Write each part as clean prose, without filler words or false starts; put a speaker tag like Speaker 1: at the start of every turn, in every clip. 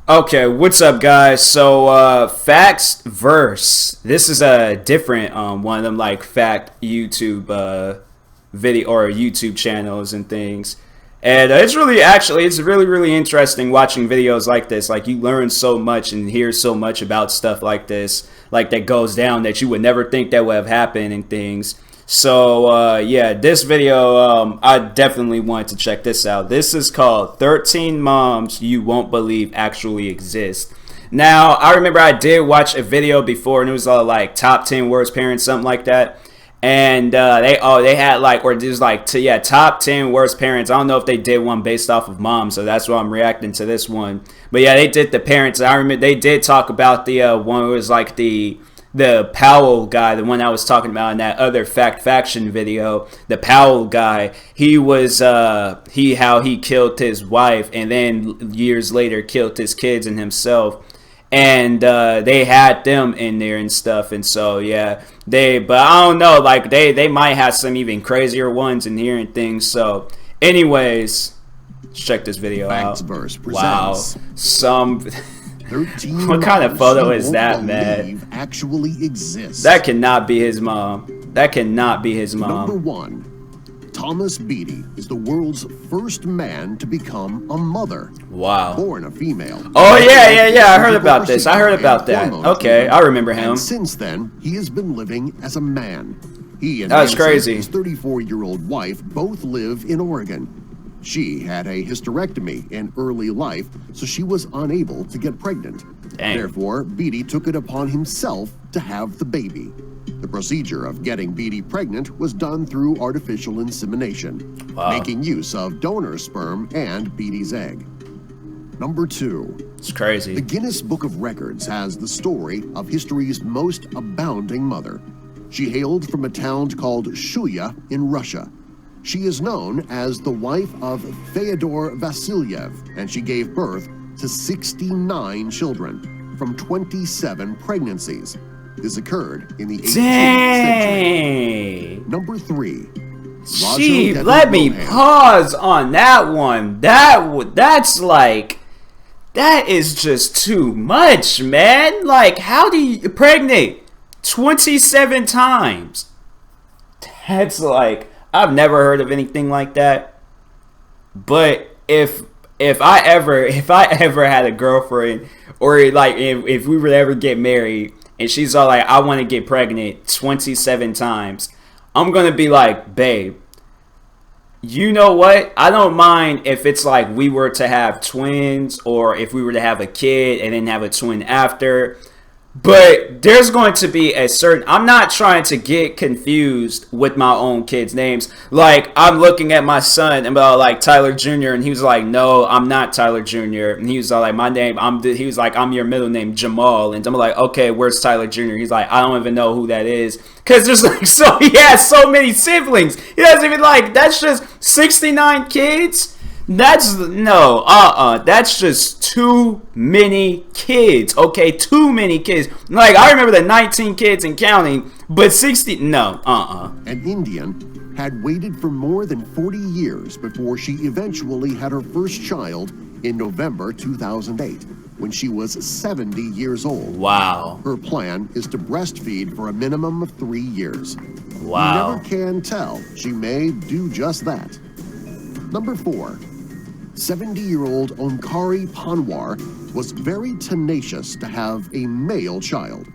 Speaker 1: Okay, what's up, guys? So, Facts Verse. This is a different one of them like fact YouTube video or YouTube channels and things. And it's really interesting watching videos like this. Like you learn so much and hear so much about stuff like this, like that goes down that you would never think that would have happened and things. So yeah, this video, I definitely want to check this out. This is called 13 Moms You Won't Believe Actually Exist. Now, I remember I did watch a video before and it was like top 10 worst parents, something like that. And they had like, or just like, yeah, top 10 worst parents. I don't know if they did one based off of moms, so that's why I'm reacting to this one. But yeah, they did the parents. I remember they did talk about the one who was like the Powell guy, the one I was talking about in that other faction video. The Powell guy, he was how he killed his wife and then years later killed his kids and himself. And they had them in there and stuff, and so yeah, but I don't know, like they might have some even crazier ones in here and things. So anyways, let's check this video out. Wow, some
Speaker 2: 13
Speaker 1: what kind of photo is that,
Speaker 2: man? Actually exists.
Speaker 1: That cannot be his mom. That cannot be his mom.
Speaker 2: Number 1. Thomas Beatty is the world's first man to become a mother.
Speaker 1: Wow.
Speaker 2: Born a female.
Speaker 1: Oh yeah. I heard about this. I heard about that. Okay, I remember him.
Speaker 2: And since then, he has been living as a man. He and
Speaker 1: that's crazy.
Speaker 2: His 34-year-old wife both live in Oregon. She had a hysterectomy in early life, so she was unable to get pregnant.
Speaker 1: Dang.
Speaker 2: Therefore, Beatty took it upon himself to have the baby. The procedure of getting Beatty pregnant was done through artificial insemination, making use of donor sperm and Beatty's egg. Number 2.
Speaker 1: It's crazy.
Speaker 2: The Guinness Book of Records has the story of history's most abounding mother. She hailed from a town called Shuya in Russia. She is known as the wife of Fyodor Vasilyev, and she gave birth to 69 children from 27 pregnancies. This occurred in the 18th century. Number 3.
Speaker 1: Gee, let me pause on that one. That's like, that is just too much, man. Like, how do you pregnant 27 times? That's like, I've never heard of anything like that. But if I ever had a girlfriend, or like if we were to ever get married and she's all like, I want to get pregnant 27 times, I'm going to be like, babe, you know what? I don't mind if it's like we were to have twins, or if we were to have a kid and then have a twin after. But there's going to be a certain, I'm not trying to get confused with my own kids' names. Like, I'm looking at my son and like Tyler Jr. and he was like, no, I'm not Tyler Jr. And he was like, my name, he was like, I'm your middle name, Jamal. And I'm like, okay, where's Tyler Jr.? He's like, I don't even know who that is. Because there's like, so he has so many siblings. He doesn't even like, that's just 69 kids. That's that's just too many kids. Okay, too many kids. Like, I remember the 19 kids and counting, but 60, no,
Speaker 2: An Indian had waited for more than 40 years before she eventually had her first child in November 2008, when she was 70 years old.
Speaker 1: Wow.
Speaker 2: Her plan is to breastfeed for a minimum of 3 years.
Speaker 1: Wow.
Speaker 2: You never can tell. She may do just that. Number 4. 70-year-old Onkari Panwar was very tenacious to have a male child.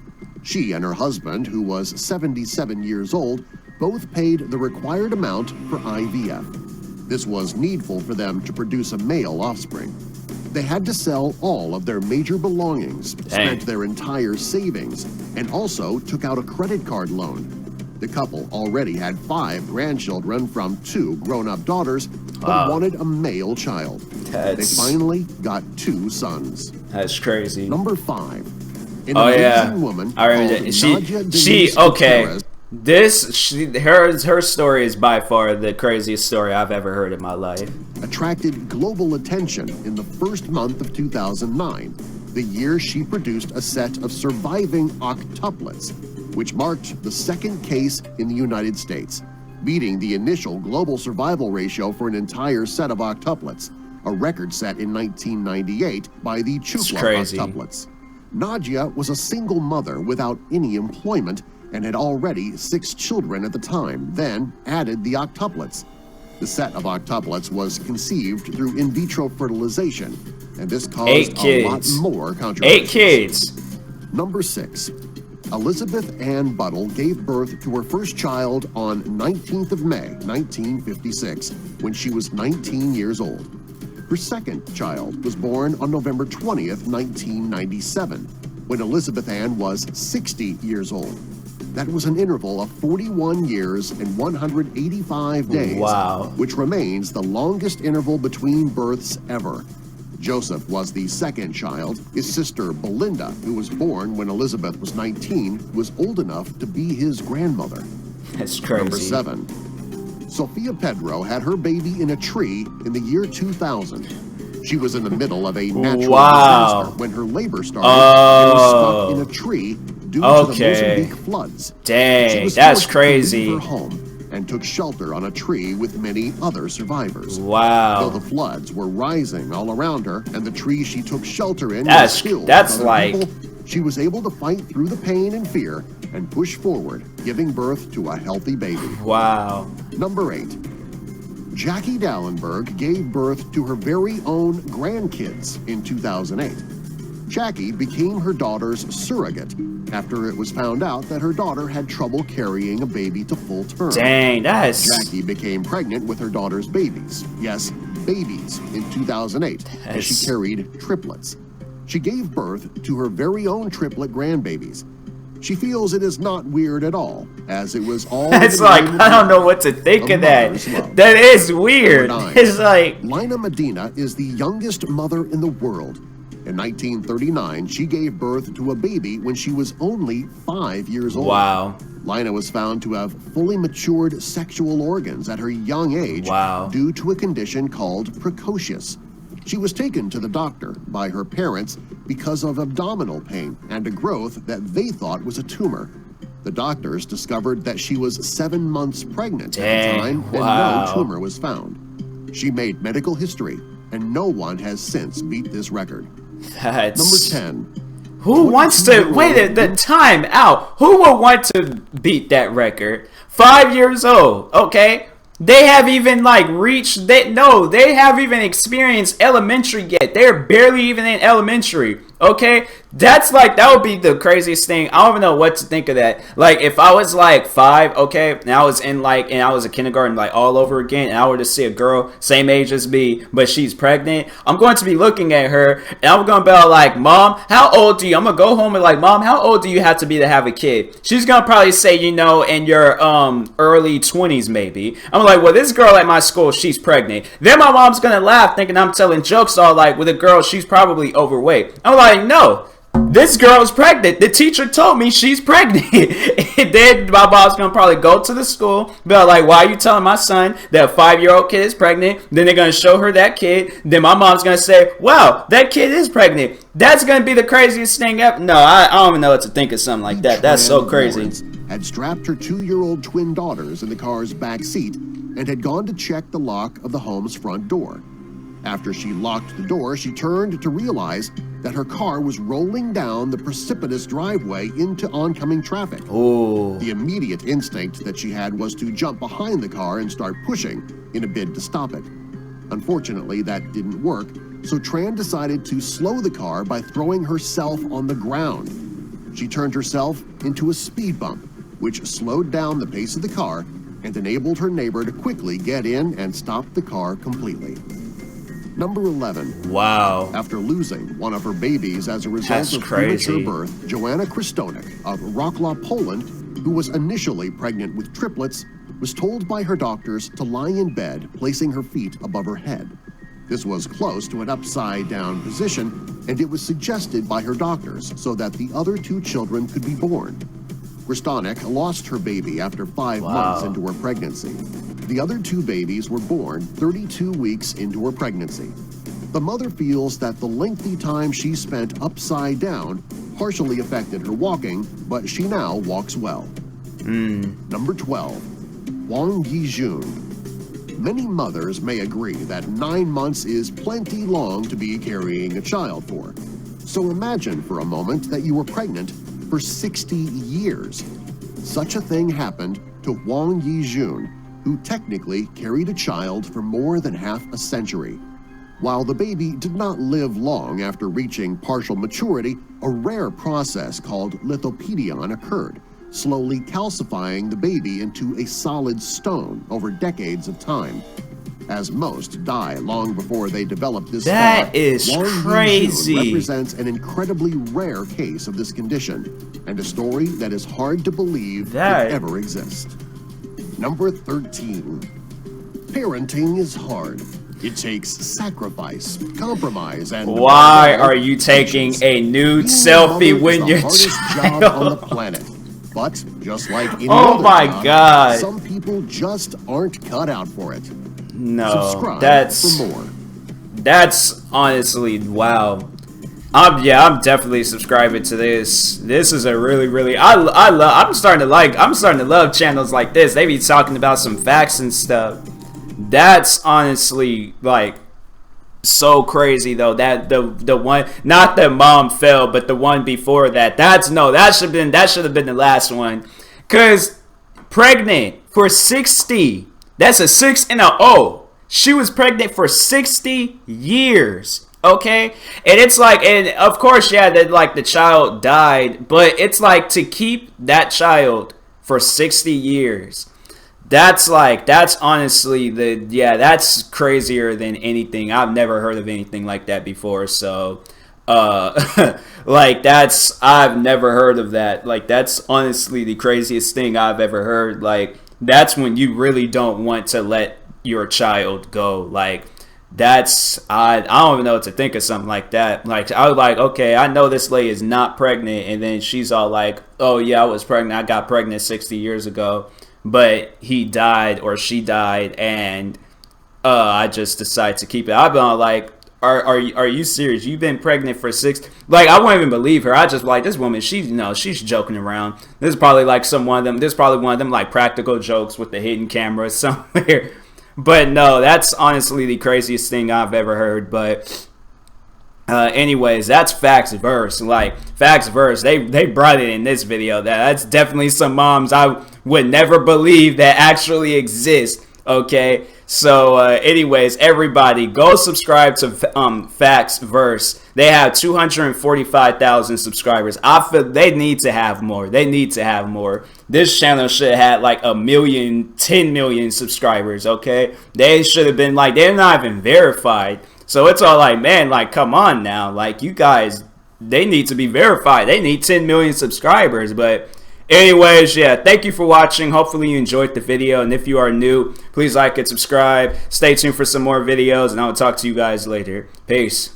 Speaker 2: She and her husband, who was 77 years old, both paid the required amount for IVF. This was needful for them to produce a male offspring. They had to sell all of their major belongings, spent their entire savings, and also took out a credit card loan. The couple already had 5 grandchildren from 2 grown-up daughters, but wanted a male child. They finally got 2 sons.
Speaker 1: That's crazy.
Speaker 2: Number 5. An
Speaker 1: amazing
Speaker 2: woman.
Speaker 1: I remember her story is by far the craziest story I've ever heard in my life.
Speaker 2: Attracted global attention in the first month of 2009, the year she produced a set of surviving octuplets, which marked the 2nd case in the United States, beating the initial global survival ratio for an entire set of octuplets. a record set in 1998 by the Chukla octuplets. Nadia was a single mother without any employment and had already 6 children at the time, then added the octuplets. The set of octuplets was conceived through in vitro fertilization, and this caused a lot more controversy.
Speaker 1: 8 kids.
Speaker 2: Number 6. Elizabeth Ann Buttle gave birth to her first child on 19th of May, 1956, when she was 19 years old. Her second child was born on November 20th, 1997, when Elizabeth Ann was 60 years old. That was an interval of 41 years and 185 days, which remains the longest interval between births ever. Joseph was the second child. His sister, Belinda, who was born when Elizabeth was 19, was old enough to be his grandmother.
Speaker 1: That's crazy.
Speaker 2: Number 7. Sophia Pedro had her baby in a tree in the year 2000. She was in the middle of a natural disaster when her labor started and was stuck in a tree due to the Mozambique floods.
Speaker 1: Dang, that's crazy.
Speaker 2: She was forced to leave her home and took shelter on a tree with many other survivors.
Speaker 1: Wow.
Speaker 2: Though the floods were rising all around her and the tree she took shelter in
Speaker 1: that's
Speaker 2: was filled
Speaker 1: that's
Speaker 2: with
Speaker 1: like
Speaker 2: people, she was able to fight through the pain and fear and push forward, giving birth to a healthy baby.
Speaker 1: Wow.
Speaker 2: Number 8. Jackie Dallenberg gave birth to her very own grandkids in 2008. Jackie became her daughter's surrogate after it was found out that her daughter had trouble carrying a baby to full term.
Speaker 1: Dang, that's...
Speaker 2: Jackie became pregnant with her daughter's babies. Yes, babies in 2008, as she carried triplets. She gave birth to her very own triplet grandbabies. She feels it is not weird at all, as it was all...
Speaker 1: It's like, I don't know what to think of that. That is weird. It's like...
Speaker 2: Lina Medina is the youngest mother in the world. In 1939, she gave birth to a baby when she was only 5 years old.
Speaker 1: Wow.
Speaker 2: Lina was found to have fully matured sexual organs at her young age due to a condition called precocious. She was taken to the doctor by her parents because of abdominal pain and a growth that they thought was a tumor. The doctors discovered that she was 7 months pregnant at the time and no tumor was found. She made medical history, and no one has since beat this record.
Speaker 1: That's...
Speaker 2: Number 10.
Speaker 1: Who wants to... Wait, the time out. Who would want to beat that record? 5 years old, okay? They have even like reached they have even experienced elementary yet. They're barely even in elementary. Okay, that's like, that would be the craziest thing. I don't even know what to think of that. Like, if I was like 5, okay, and I was in like, and I was a kindergarten like all over again, and I were to see a girl same age as me, but she's pregnant, I'm going to be looking at her, and I'm going to be like, Mom, how old do you? I'm gonna go home and like, Mom, how old do you have to be to have a kid? She's gonna probably say, you know, in your early 20s maybe. I'm like, well, this girl at my school, she's pregnant. Then my mom's gonna laugh, thinking I'm telling jokes, all like, with a girl, she's probably overweight. I'm like, no, this girl's pregnant. The teacher told me she's pregnant. And then my mom's gonna probably go to the school, be like, why are you telling my son that a 5-year-old kid is pregnant? Then they're gonna show her that kid. Then my mom's gonna say, wow, that kid is pregnant. That's gonna be the craziest thing ever. No, I don't even know what to think of something like that. That's so crazy.
Speaker 2: Had strapped her 2-year-old twin daughters in the car's back seat and had gone to check the lock of the home's front door. After she locked the door, she turned to realize that her car was rolling down the precipitous driveway into oncoming traffic.
Speaker 1: Ooh.
Speaker 2: The immediate instinct that she had was to jump behind the car and start pushing in a bid to stop it. Unfortunately, that didn't work, so Tran decided to slow the car by throwing herself on the ground. She turned herself into a speed bump, which slowed down the pace of the car and enabled her neighbor to quickly get in and stop the car completely. Number 11.
Speaker 1: Wow.
Speaker 2: After losing one of her babies as a result of premature birth, Joanna Kristonik of Wrocław, Poland, who was initially pregnant with triplets, was told by her doctors to lie in bed, placing her feet above her head. This was close to an upside-down position, and it was suggested by her doctors so that the other 2 children could be born. Kristonik lost her baby after 5 months into her pregnancy. The other 2 babies were born 32 weeks into her pregnancy. The mother feels that the lengthy time she spent upside down partially affected her walking, but she now walks well. Number 12. Wang Yijun. Many mothers may agree that 9 months is plenty long to be carrying a child for. So imagine for a moment that you were pregnant for 60 years. Such a thing happened to Wang Yijun, who technically carried a child for more than half a century. While the baby did not live long after reaching partial maturity, a rare process called lithopedion occurred, slowly calcifying the baby into a solid stone over decades of time. As most die long before they develop this
Speaker 1: that
Speaker 2: far,
Speaker 1: is
Speaker 2: Wang
Speaker 1: crazy.
Speaker 2: Yijun represents an incredibly rare case of this condition, and a story that is hard to believe could ever exist. Number 13. Parenting is hard. It takes sacrifice, compromise, and
Speaker 1: why are you taking a nude selfie when you're
Speaker 2: the hardest job on the planet? But just like any
Speaker 1: oh
Speaker 2: other
Speaker 1: my
Speaker 2: job,
Speaker 1: god,
Speaker 2: some people just aren't cut out for it.
Speaker 1: no,
Speaker 2: Subscribe
Speaker 1: that's
Speaker 2: for more.
Speaker 1: That's honestly wow. I'm definitely subscribing to this. This is a really I'm starting to love channels like this. They be talking about some facts and stuff. That's honestly like so crazy though. That the one, not that mom fell, but the one before that. That should have been the last one. Cause pregnant for 60. That's a 6 and a O. She was pregnant for 60 years. Okay, and it's like, and of course, yeah, that like the child died, but it's like to keep that child for 60 years. That's honestly that's crazier than anything. I've never heard of anything like that before. So, like I've never heard of that. Like that's honestly the craziest thing I've ever heard. Like that's when you really don't want to let your child go. Like I don't even know what to think of something like that. Like I was like, okay, I know this lady is not pregnant, and then she's all like, oh yeah, I was pregnant. I got pregnant 60 years ago, but he died or she died, and I just decided to keep it. I've been all like, are you serious? You've been pregnant for 6? Like I won't even believe her. I just like this woman. She's joking around. This is probably like one of them like practical jokes with the hidden camera somewhere. But no, that's honestly the craziest thing I've ever heard. But anyways, that's Facts Verse. Like Facts Verse, they brought it in this video. That's definitely some moms I would never believe that actually exist. Okay, so anyways, everybody go subscribe to Facts Verse. They have 245,000 subscribers. I feel they need to have more. This channel should have had like 1 million, 10 million subscribers. Okay, they should have been like, they're not even verified. So it's all like, man, like come on now, like you guys, they need to be verified. They need 10 million subscribers. But anyways, yeah, thank you for watching. Hopefully you enjoyed the video, and if you are new, please like and subscribe. Stay tuned for some more videos, and I'll talk to you guys later. Peace.